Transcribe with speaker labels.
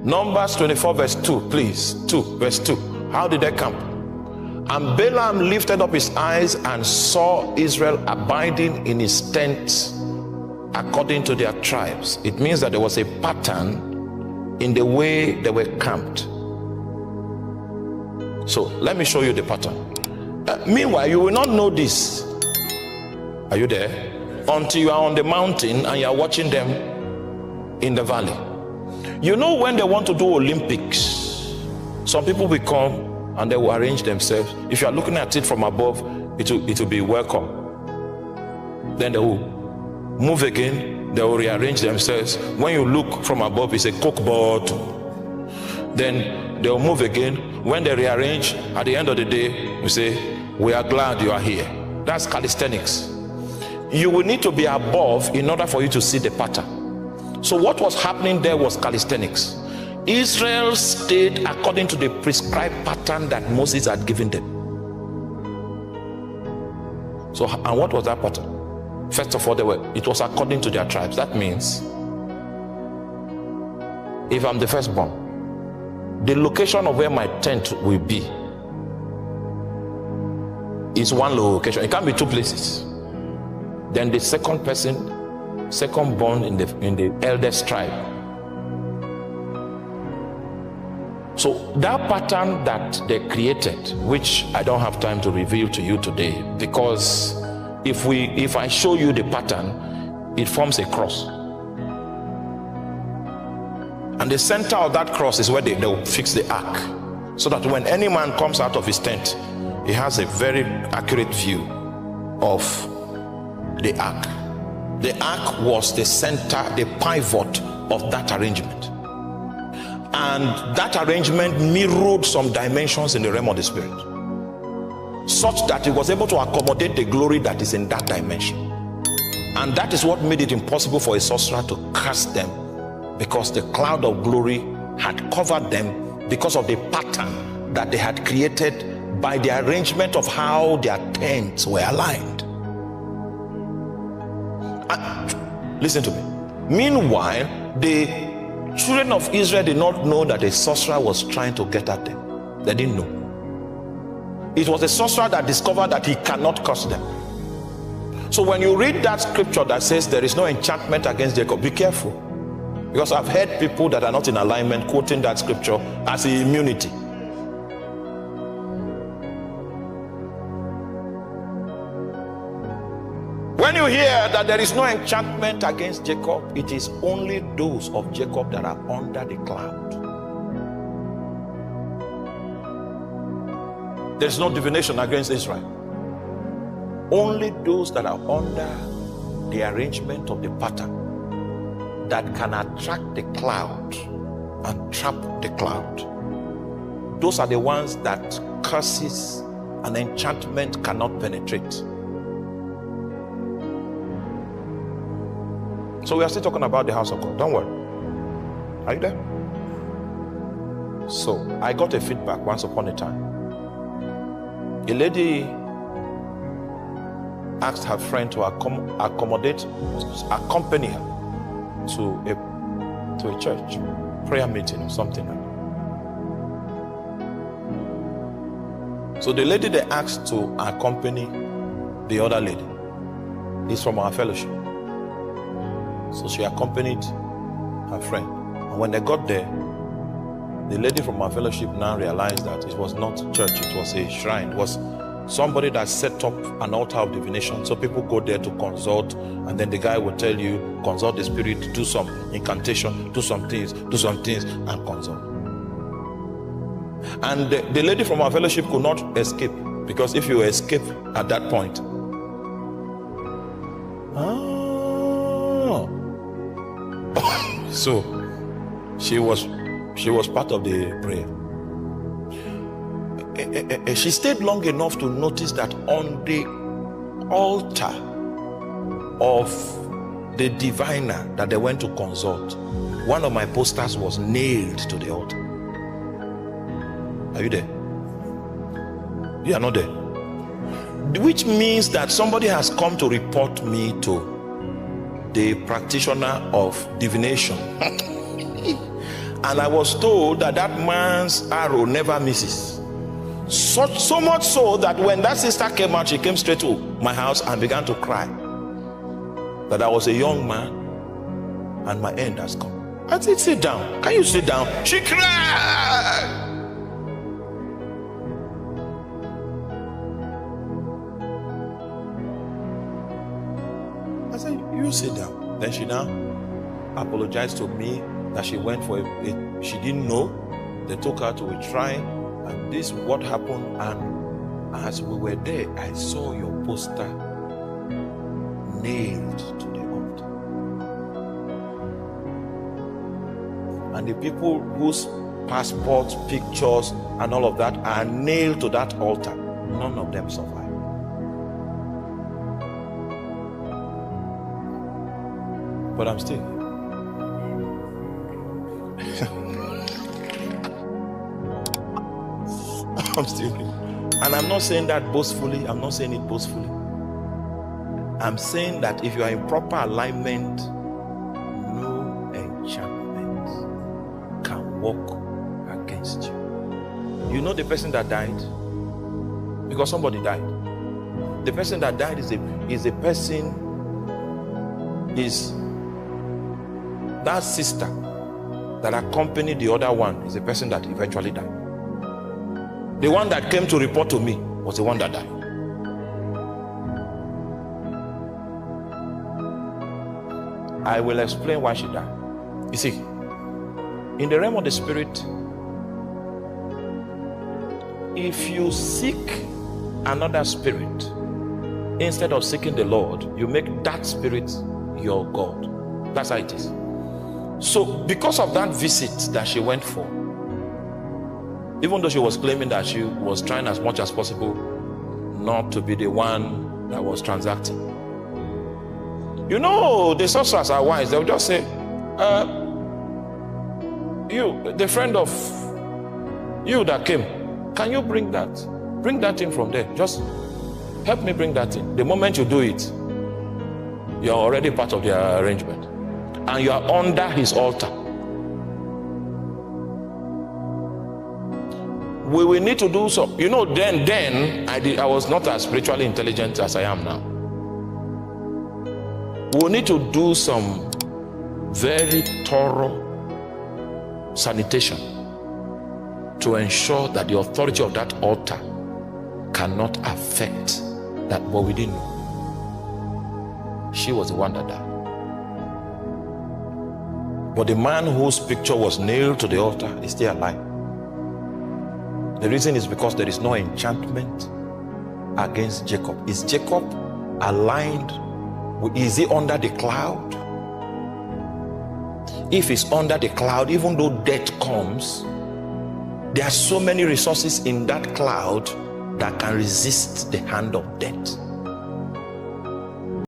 Speaker 1: Numbers 24 verse 2, please. 2, verse 2. How did they camp? And Balaam lifted up his eyes and saw Israel abiding in his tents according to their tribes. It means that there was a pattern in the way they were camped. So let me show you the pattern. Meanwhile, you will not know this. Are you there? Until you are on the mountain and you are watching them in the valley. You know, when they want to do Olympics, some people will come and they will arrange themselves. If you are looking at it from above, it will be welcome. Then they will move again, they will rearrange themselves. When you look from above, it's a Coke bottle. Then they will move again. When they rearrange, at the end of the day, we say, we are glad you are here. That's calisthenics. You will need to be above in order for you to see the pattern. So what was happening there was calisthenics. Israel stayed according to the prescribed pattern that Moses had given them. So, and what was that pattern? First of all, it was according to their tribes. That means, if I'm the firstborn, the location of where my tent will be is one location. It can't be two places. Then the second person, second born in the eldest tribe. So that pattern that they created, which I don't have time to reveal to you today, because if I show you the pattern, it forms a cross. And the center of that cross is where they will fix the ark, so that when any man comes out of his tent, he has a very accurate view of the ark. The ark was the center, the pivot of that arrangement. And that arrangement mirrored some dimensions in the realm of the spirit, such that it was able to accommodate the glory that is in that dimension. And that is what made it impossible for a sorcerer to cast them, because the cloud of glory had covered them because of the pattern that they had created by the arrangement of how their tents were aligned. Listen to me. Meanwhile, the children of Israel did not know that a sorcerer was trying to get at them. They didn't know. It was a sorcerer that discovered that he cannot curse them. So when you read that scripture that says there is no enchantment against Jacob, be careful. Because I've heard people that are not in alignment quoting that scripture as an immunity. When you hear that there is no enchantment against Jacob, it is only those of Jacob that are under the cloud. There is no divination against Israel. Only those that are under the arrangement of the pattern that can attract the cloud and trap the cloud. Those are the ones that curses and enchantment cannot penetrate. So we are still talking about the house of God. Don't worry. Are you there? So I got a feedback once upon a time. A lady asked her friend to accompany her to a church prayer meeting or something like that. So the lady they asked to accompany the other lady is from our fellowship. So she accompanied her friend. And when they got there, the lady from our fellowship now realized that it was not church, it was a shrine. It was somebody that set up an altar of divination. So people go there to consult, and then the guy will tell you, consult the spirit, do some incantation, do some things, and consult. And the lady from our fellowship could not escape, because if you escape at that point, so she was part of the prayer. She stayed long enough to notice that on the altar of the diviner that they went to consult, one of my posters was nailed to the altar. Are you there? You are not there. Which means that somebody has come to report me to the practitioner of divination. And I was told that that man's arrow never misses. So much so that when that sister came out, she came straight to my house and began to cry that I was a young man and my end has come. I said, sit down. Can you sit down? She cried. I said, you sit down. Then she now apologized to me that she went for she didn't know. They took her to a shrine, and this is what happened. And as we were there, I saw your poster nailed to the altar. And the people whose passports, pictures, and all of that are nailed to that altar, none of them survived. But I'm still here. I'm still here. And I'm not saying that boastfully. I'm not saying it boastfully. I'm saying that if you are in proper alignment, no enchantment can work against you. You know the person that died? Because somebody died. The person that died is that sister that accompanied the other one is the person that eventually died. The one that came to report to me was the one that died. I will explain why she died. You see, in the realm of the spirit, if you seek another spirit instead of seeking the Lord, you make that spirit your God. That's how it is. So because of that visit that she went for, even though she was claiming that she was trying as much as possible not to be the one that was transacting, you know, the sorcerers are wise. They'll just say, you, the friend of you that came, can you bring that in from there? Just help me bring that in. The moment you do it, you're already part of the arrangement, and you are under his altar. We will need to do so. You know, then I was not as spiritually intelligent as I am now. We'll need to do some very thorough sanitation to ensure that the authority of that altar cannot affect that. But we didn't know. She was the one that died. But the man whose picture was nailed to the altar is still alive. The reason is because there is no enchantment against Jacob. Is Jacob aligned? Is he under the cloud? If he's under the cloud, even though death comes, there are so many resources in that cloud that can resist the hand of death.